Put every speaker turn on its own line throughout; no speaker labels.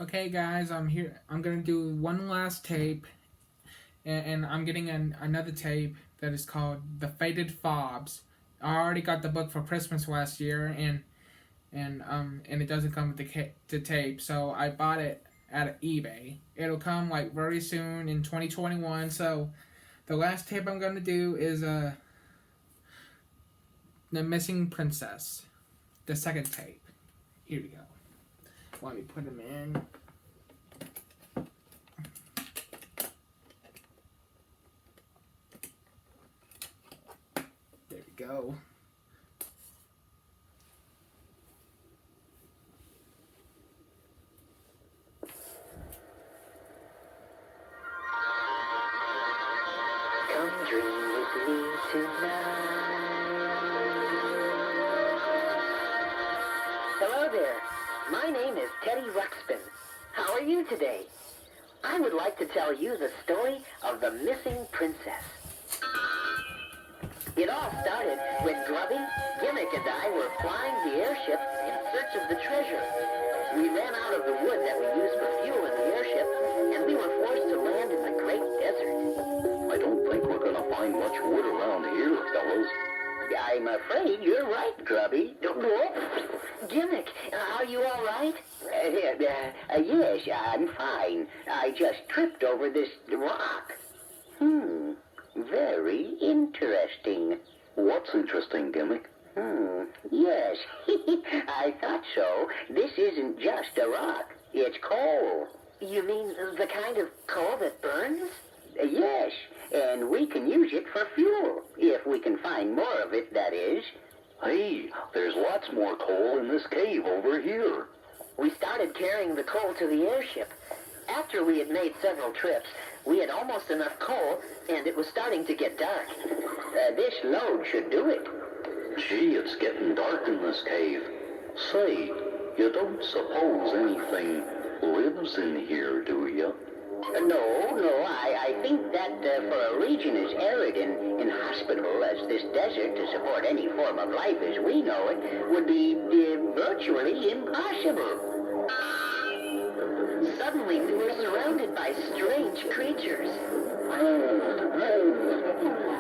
Okay, guys, I'm here. I'm gonna do one last tape, and I'm getting another tape that is called "The Faded Fobs." I already got the book for Christmas last year, and it doesn't come with the tape, so I bought it at eBay. It'll come like very soon in 2021. So the last tape I'm gonna do is the Missing Princess, the second tape. Here we go. Let me put them in. There we go.
Come dream with me tonight. Hello there. My name is Teddy Ruxpin. How are you today? I would like to tell you the story of the missing princess. It all started when Grubby, Gimmick, and I were flying the airship in search of the treasure. We ran out of the wood that we used for fuel in the airship, and we were forced to land in the great desert.
I don't think we're going to find much wood around here, fellows.
I'm afraid you're right, Grubby. Gimmick, are you all right? Yes, I'm fine. I just tripped over this rock. Very interesting.
What's interesting, Gimmick?
Yes, I thought so. This isn't just a rock. It's coal. You mean the kind of coal that burns? Yes, and we can use it for fuel, if we can find more of it, that is.
Hey, there's lots more coal in this cave over here.
We started carrying the coal to the airship. After we had made several trips, we had almost enough coal, and it was starting to get dark. This load should do it.
Gee, it's getting dark in this cave. Say, you don't suppose anything lives in here, do you?
No, I think that for a region as arid and inhospitable as this desert to support any form of life as we know it would be virtually impossible. Suddenly we were surrounded by strange creatures.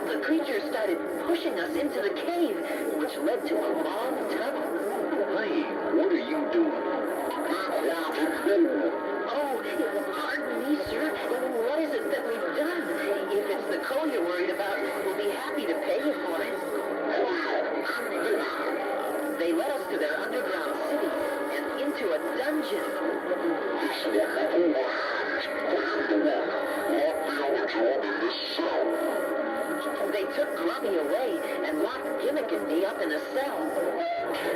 The creatures started pushing us into the cave, which led to a long tunnel.
Hey, what are you doing?
Oh, pardon me, sir. What is it that we've done? If it's the coal you're worried about, we'll be happy to pay you for it. They led us to their underground city and into a dungeon. They took Grubby away and locked Gimmick and me up in a cell.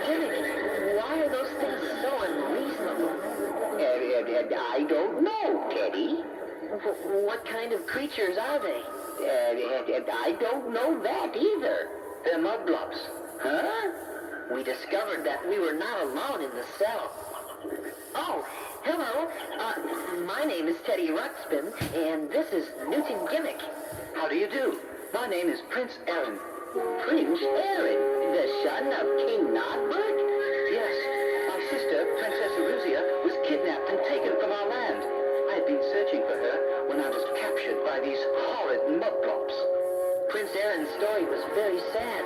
Gimmick, why are those things so unreasonable? I don't know, Teddy. What kind of creatures are they? I don't know that either. They're mudblobs. Huh? We discovered that we were not alone in the cell. Oh, hello. My name is Teddy Ruxpin, and this is Newton Gimmick. How do you do? My name is Prince Aaron. Prince Aaron? The son of King Nodbert? Yes. My sister, Princess Eruzia, was kidnapped and taken from our land. I had been searching for her when I was captured by these horrid mudblobs. Prince Aaron's story was very sad.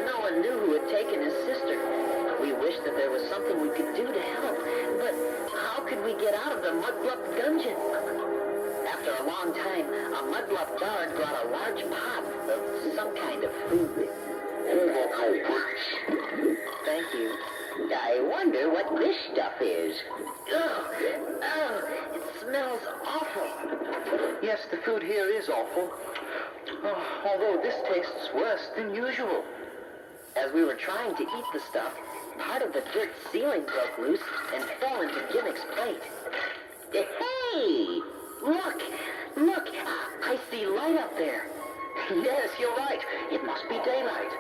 No one knew who had taken his sister. We wished that there was something we could do to help, but how could we get out of the mudblub dungeon? After a long time, a mudblub guard brought a large pot of some kind of food. Thank you. I wonder what this stuff is. Ugh, it smells awful. Yes, the food here is awful. Although this tastes worse than usual. As we were trying to eat the stuff, part of the dirt ceiling broke loose and fell into Gimmick's plate. Hey! Look! I see light up there. Yes, you're right. It must be daylight.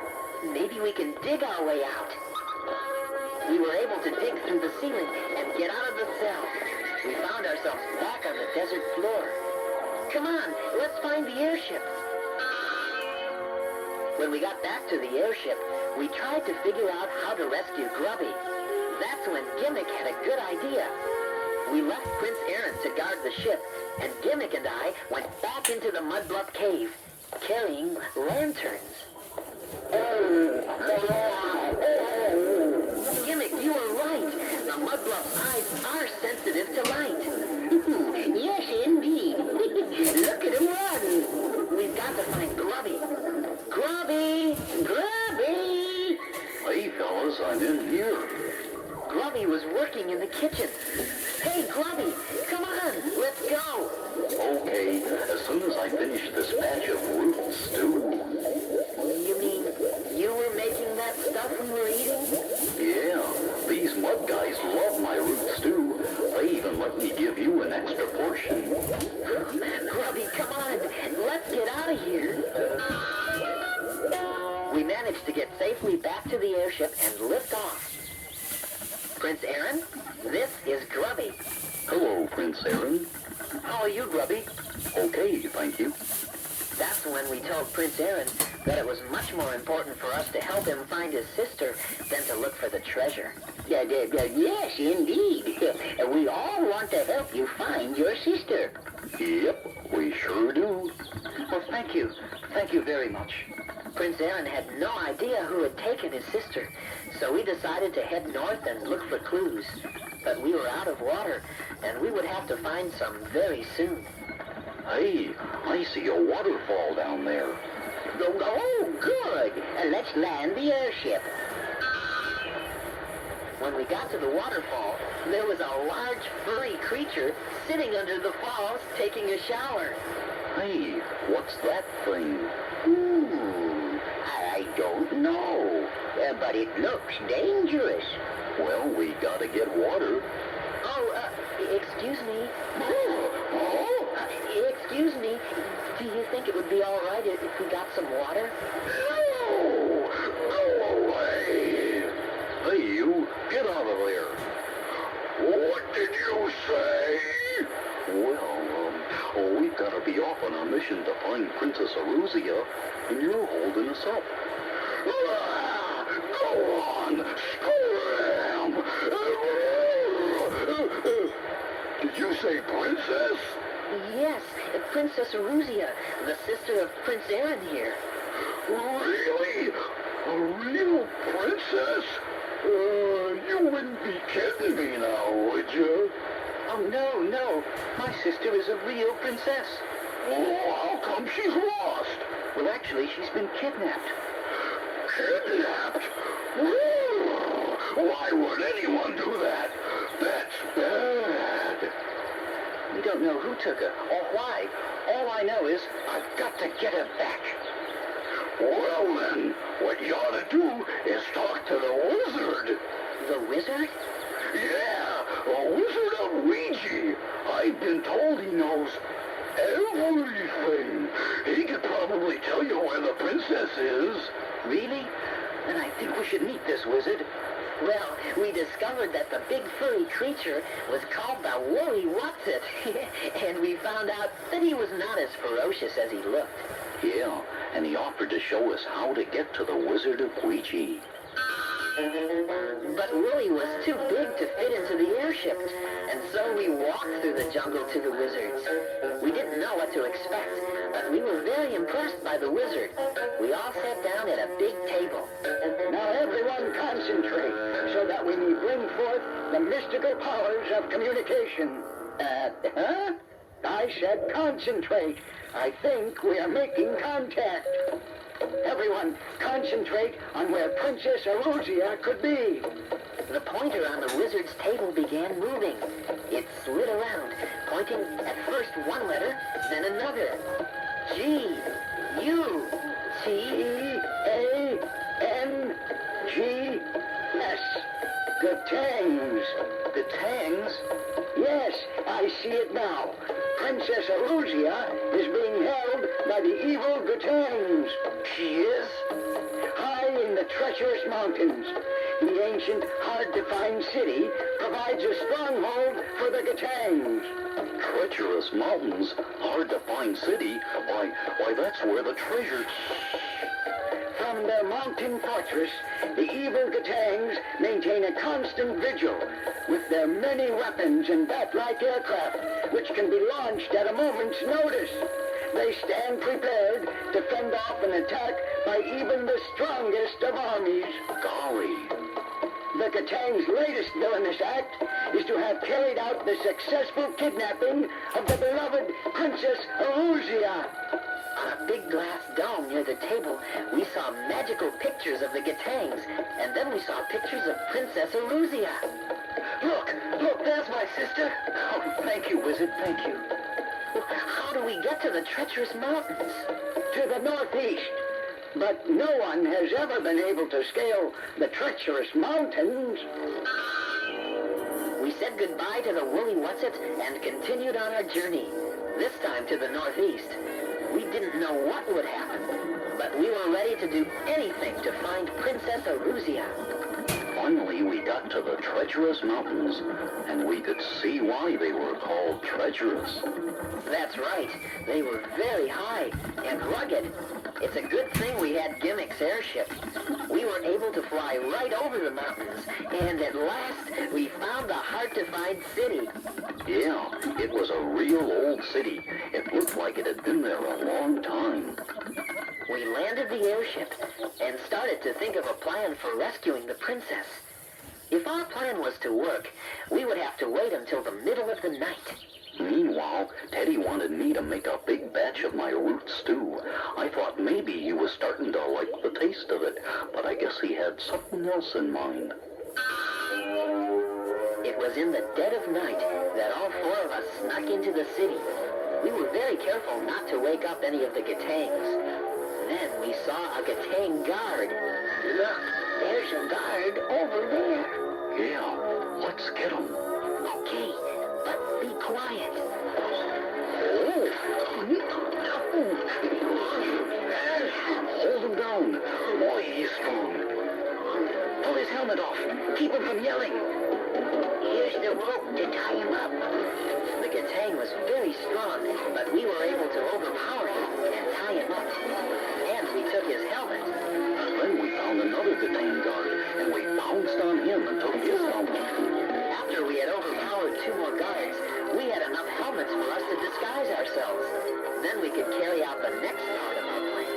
Maybe we can dig our way out. We were able to dig through the ceiling and get out of the cell. We found ourselves back on the desert floor. Come on, let's find the airship. When we got back to the airship, we tried to figure out how to rescue Grubby. That's when Gimmick had a good idea. We left Prince Aaron to guard the ship, and Gimmick and I went back into the Mudbluff Cave, carrying lanterns. Gimmick, you were right. The Mudbluff's eyes are sensitive to light. Yes, indeed. Look at him run. We've got to find Grubby. Grubby! Grubby!
Hey, fellas, I'm in here.
Grubby was working in the kitchen. Hey, Grubby, come on, let's go.
Okay, as soon as I finish this batch of root stew.
You mean you were making that stuff we were eating?
Yeah, these mud guys love my root stew. They even let me give you an extra portion.
Grubby, come on, let's get out of here. We managed to get safely back to the airship and lift off. Prince Aaron, this is Grubby.
Hello, Prince Aaron.
How are you, Grubby?
Okay, thank you.
That's when we told Prince Aaron that it was much more important for us to help him find his sister than to look for the treasure. Yes, indeed. We all want to help you find your sister.
Yep, we sure do.
Well, thank you. Thank you very much. Prince Aaron had no idea who had taken his sister, so we decided to head north and look for clues. But we were out of water, and we would have to find some very soon.
Hey, I see a waterfall down there.
Oh, good. Let's land the airship. When we got to the waterfall, there was a large furry creature sitting under the falls taking a shower.
Hey, what's that thing?
I don't know, but it looks dangerous.
Well, we gotta get water.
Excuse me. Excuse me. Do you think it would be all right if we got some water?
No! Go away! Hey, you, get out of there. What did you say? Well, we've got to be off on a mission to find Princess Aruzia, and you're holding us up. Go on! Scram! Did you say princess?
Yes, Princess Aruzia, the sister of Prince Aaron here.
Really? A real princess? You wouldn't be kidding me now, would you?
Oh, no. My sister is a real princess.
Oh, how come she's lost?
Well, actually, she's been kidnapped.
Kidnapped? Why would anyone do that? That's bad.
We don't know who took her or why. All I know is I've got to get her back.
Well then, what you ought to do is talk to the wizard.
The wizard?
Yeah, the Wizard of Ouija. I've been told he knows everything. He could probably tell you where the princess is.
Really? Then I think we should meet this wizard. Well, we discovered that the big furry creature was called the Woolly Whatsit, and we found out that he was not as ferocious as he looked.
Yeah, and he offered to show us how to get to the Wizard of Ouija.
But Willie was too big to fit into the airship, and so we walked through the jungle to the wizards. We didn't know what to expect, but we were very impressed by the wizard. We all sat down at a big table.
Now everyone concentrate, so that we may bring forth the mystical powers of communication. I said concentrate. I think we are making contact. Everyone, concentrate on where Princess Aruzia could be.
The pointer on the wizard's table began moving. It slid around, pointing at first one letter, then another. G, U, T,
E-A-N-G-S. Gatangs.
Gatangs?
Yes, I see it now. Princess Aruzia is being held by the evil Gatangs.
She is?
High in the treacherous mountains, the ancient, hard-to-find city provides a stronghold for the Gatangs.
Treacherous mountains, hard to find city. Why, that's where the treasure...
From from their mountain fortress, the evil Gatangs maintain a constant vigil with their many weapons and bat-like aircraft, which can be launched at a moment's notice. They stand prepared to fend off an attack by even the strongest of armies.
Golly.
The Gatangs' latest villainous act is to have carried out the successful kidnapping of the beloved Princess Eruzia.
On a big glass dome near the table, we saw magical pictures of the Gatangs, and then we saw pictures of Princess Eruzia.
Look, there's my sister. Oh, thank you, wizard, thank you.
How do we get to the treacherous mountains?
To the northeast. But no one has ever been able to scale the treacherous mountains.
We said goodbye to the woolly whatsits and continued on our journey, this time to the northeast. We didn't know what would happen, but we were ready to do anything to find Princess Eruzia.
Finally, we got to the treacherous mountains, and we could see why they were called treacherous.
That's right. They were very high and rugged. It's a good thing we had Gimmick's airship. We were able to fly right over the mountains, and at last we found the hard-to-find city.
Yeah, it was a real old city. It looked like it had been there a long time.
We landed the airship and started to think of a plan for rescuing the princess. If our plan was to work, we would have to wait until the middle of the night.
Meanwhile, Teddy wanted me to make a big batch of my root stew. I thought maybe he was starting to like the taste of it, but I guess he had something else in mind.
It was in the dead of night that all four of us snuck into the city. We were very careful not to wake up any of the Gatangs. Then we saw a Gatang guard.
Look, there's a guard over there.
Yeah, let's get him.
Okay, but be quiet.
Hold him down. Boy, he's strong.
Pull his helmet off. Keep him from yelling.
Here's the rope to tie him up. The Gatang was very strong, but we were able to overpower him and tie him up. And we took his helmet.
Then we found another Gatang guard, and we pounced on him and took his helmet.
After we had overpowered two more guards, we had enough helmets for us to disguise ourselves. Then we could carry out the next part of our plan.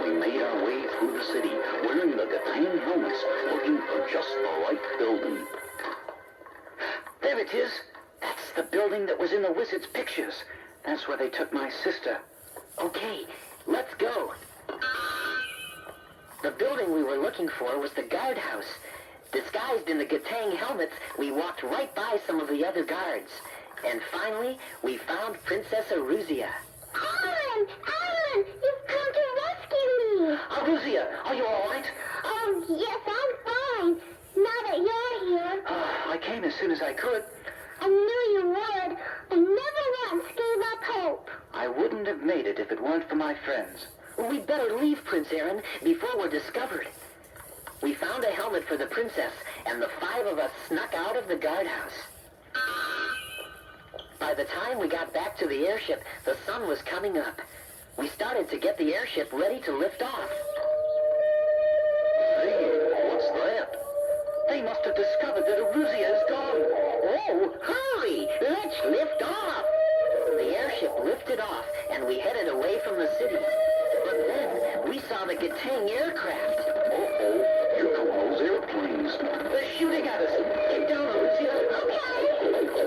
We made our way through the city, wearing the Gatang helmets, looking for just the right building.
There it is. That's the building that was in the wizard's pictures. That's where they took my sister.
Okay, let's go. The building we were looking for was the guardhouse. Disguised in the Gatang helmets, we walked right by some of the other guards. And finally, we found Princess Eruzia.
Alan! Alan! You've come to rescue me!
Eruzia, are you all right?
Oh, yes, I'm fine. Now that you're here.
I came as soon as I could.
I knew you would. I never once gave up hope.
I wouldn't have made it if it weren't for my friends.
We'd better leave, Prince Aaron, before we're discovered. We found a helmet for the princess, and the five of us snuck out of the guardhouse. By the time we got back to the airship, the sun was coming up. We started to get the airship ready to lift off.
Hey, what's that?
They must have discovered that Eruzia is gone.
Oh, hurry! Let's lift off! The airship lifted off, and we headed away from the city. But then, we saw the Gatang aircraft.
Uh-oh, here come those airplanes.
They're shooting at us. Get down, Eruzia.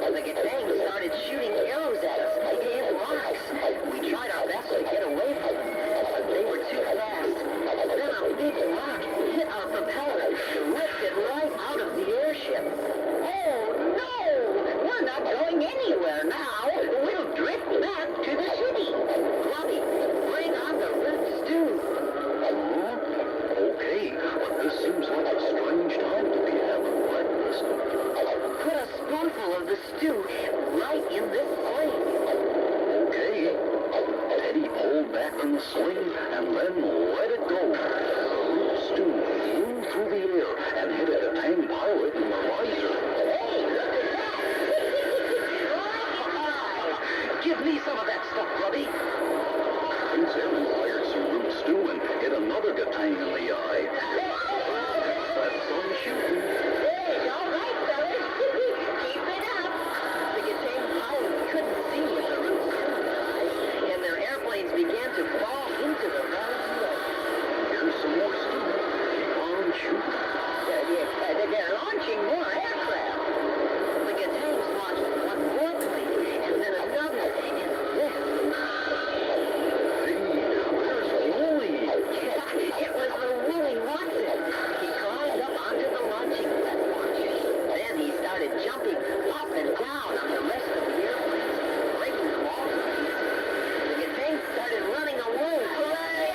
The Gatang started shooting arrows at us and rocks. We tried our best to get away from them, but they were too fast. Then a big rock hit our propeller and ripped it right out of the airship.
Oh, no! We're not going anywhere now. We'll drift back to the city.
Clubby, bring on the root stew.
Okay, but this seems like a strange time to be having breakfast.
Put a spoonful of the stew right in this plate.
Okay. Teddy pulled back from the sling and then let it go. The root stew flew through the air and hit a Gatang pilot in the riser.
Give me some of that stuff, Grubby.
Prince Aaron fired some root Stu and hit another gatang in the eye. That's some shooting.
Hey, all right, fellas. Keep it up. The Gatang pilots couldn't see with the roots in their eyes, and their airplanes began to fall into the valley below.
Here's some more Stu. Keep on shooting.
They're launching more aircraft. The Gatangs launched one more plane, and then another, and then...
Hey, there's Wooly.
It was the Willie Watson. He climbed up onto the launching platform. Then he started jumping up and down on the rest of the airplanes, breaking them all to pieces. The Gatangs started running away. Hooray!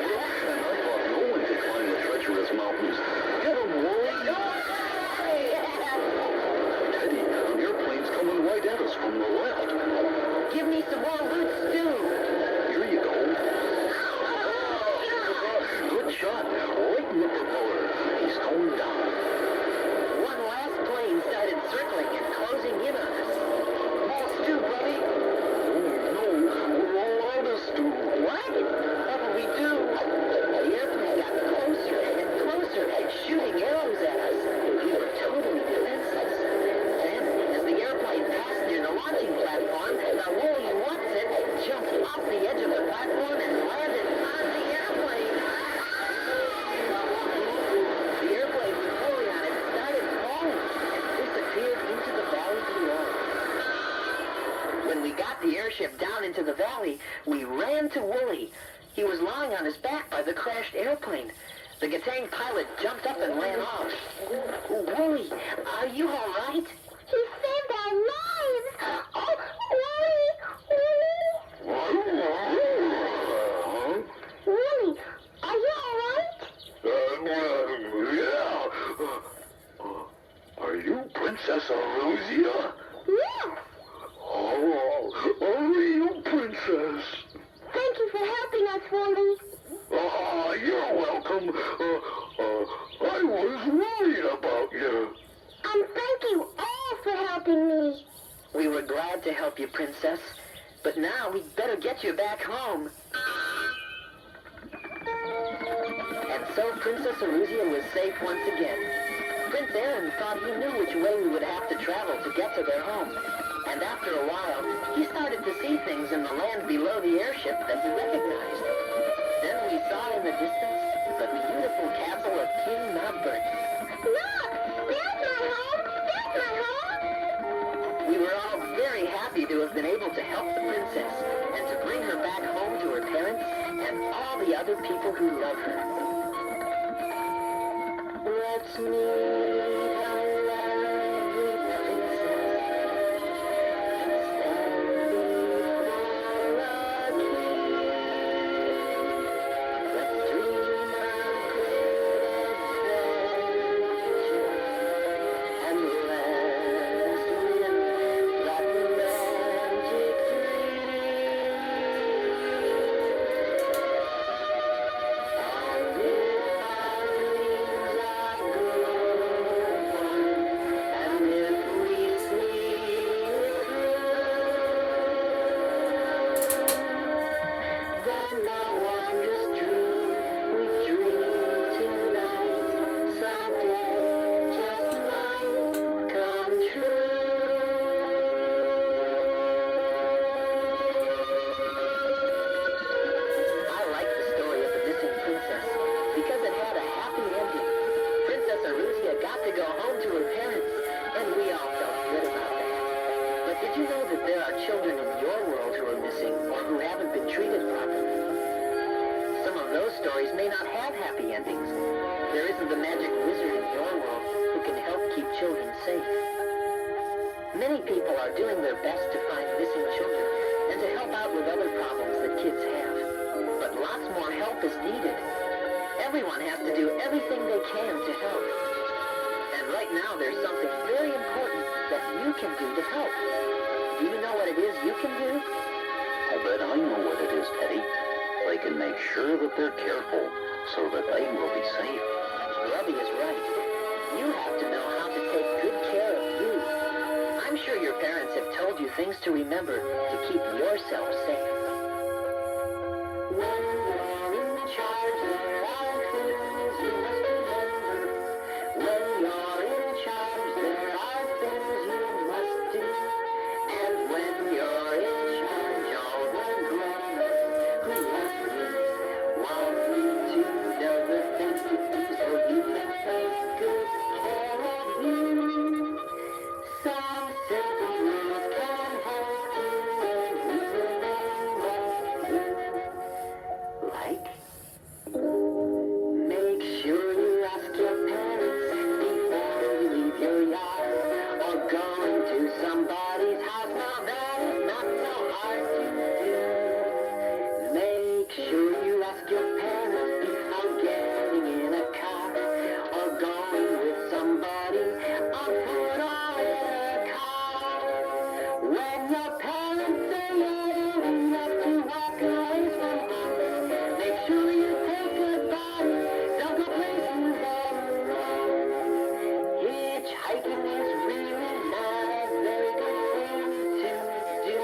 And I thought no one could climb the treacherous mountains. Get him, Wooly. Teddy, an airplane's coming right at us from the left.
Give me some more roots, Stu.
Here you go. Good shot. Right in the propeller. He's going down.
One last plane started circling and closing in on us. More Stu, buddy.
Oh, no. We're all out of Stu.
What? What'll we do? The airplane got closer and closer, shooting arrows at us. We were totally defenseless. Then, as the airplane passed near the launching platform, the Willie Watson jumped off the edge of the platform and landed on the airplane. The airplane with Willie on it started falling and disappeared into the valley below. When we got the airship down into the valley, we ran to Wooly. He was lying on his back by the crashed airplane. The Gatang pilot jumped up and ran off. Wooly, are you all right?
He saved our lives. Oh, Willie, Willie, are you all right?
Yeah. Are you Princess Arusia?
Yes.
Oh, only you, Princess.
Thank you for helping us, Willie.
Oh, you're welcome. I was worried about you.
Thank you all for helping me.
We were glad to help you, Princess. But now we'd better get you back home. And so Princess Arusia was safe once again. Prince Aaron thought he knew which way we would have to travel to get to their home. And after a while, he started to see things in the land below the airship that he recognized. Then we saw in the distance the beautiful castle of King Nogbert.
Look, there's my home. There's my home.
We were all very happy to have been able to help the princess and to bring her back home to her parents and all the other people who love her. Let's meet our lovely princess and stand before a king. Let's dream of great adventure and let us win that magic dream. And if our dreams are good, and if we see it through, then the wondrous dream we dream tonight someday just might come true. I like the story of the missing princess because it had a happy ending. Princess Arusia got to go home to her parents, and we all felt good about that. But did you know that there are children in your world who are missing or who haven't been treated properly? Some of those stories may not have happy endings. There isn't a magic wizard in your world who can help keep children safe. Many people are doing their best to find missing children and to help out with other problems that kids have. But lots more help is needed. Everyone has to do everything they can to help. And right now there's something very important that you can do to help. Do you know what it is you can do?
I bet I know what it is, Teddy. They can make sure that they're careful so that they will be safe.
Robbie is right. You have to know how to take good care of you. I'm sure your parents have told you things to remember to keep yourself safe. When When your parents say you're old enough to walk away from home, make sure you take goodbye. Don't go places on the road. Hitchhiking is really not a very good thing to do.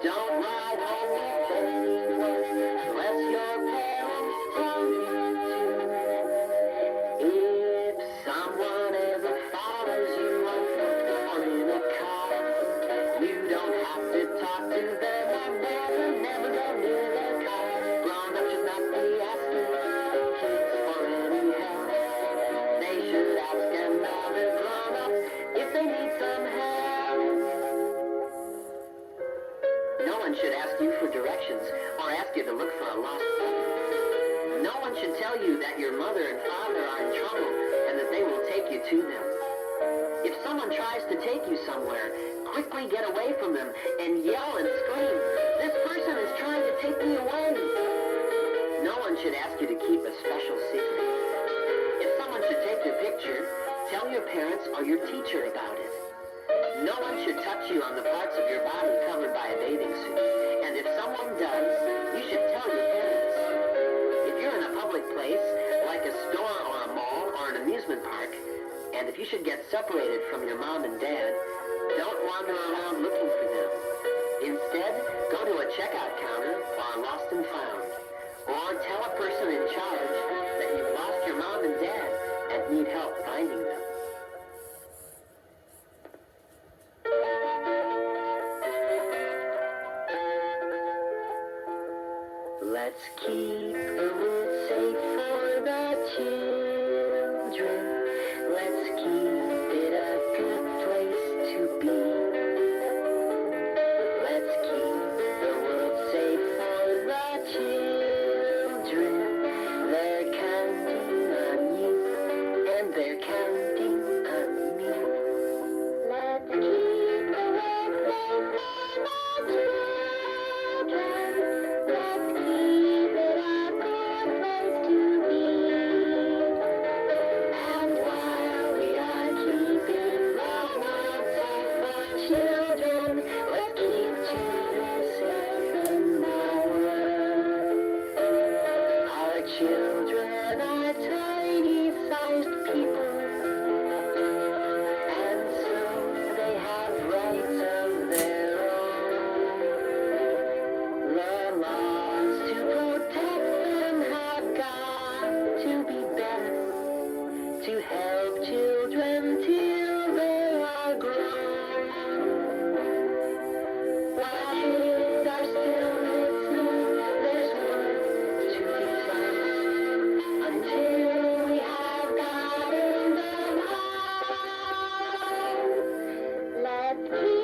Don't ride home with anyone unless your parents tell you to. If someone ever follows you on foot or in a car, you don't have to talk to them or never go near their car. Grown-ups should not be asking kids for any help. They should ask another grown-up if they need some help. No one should ask you for directions or ask you to look for a lost puppy. No one should tell you that your mother and father are in trouble and that they will take you to them. If someone tries to take you somewhere, quickly get away from them and yell and scream, "This person is trying to take me away." No one should ask you to keep a special secret. If someone should take your picture, tell your parents or your teacher about it. No one should touch you on the parts of your body covered by a bathing suit. And if someone does, you should tell your parents. If you're in a public place, like a store or a mall or an amusement park, and if you should get separated from your mom and dad, don't wander around looking for them. Instead, go to a checkout counter or lost and found. Or tell a person in charge that you've lost your mom and dad and need help finding them. Let's keep the woods safe for the children. Let's keep it a good place to be. Let's keep the world safe for the children. They're counting on you, and they're counting on me. Let's keep the world safe for the children. Let's keep it a good place to be. And while we are keeping the world safe for children, let's keep children safe in the world. Our children are tiny-sized people, and so they have rights of their own. The laws to protect them have got to be better, to help children till they are grown. While kids are still listening, there's work to be done until we have gotten them home. Let's keep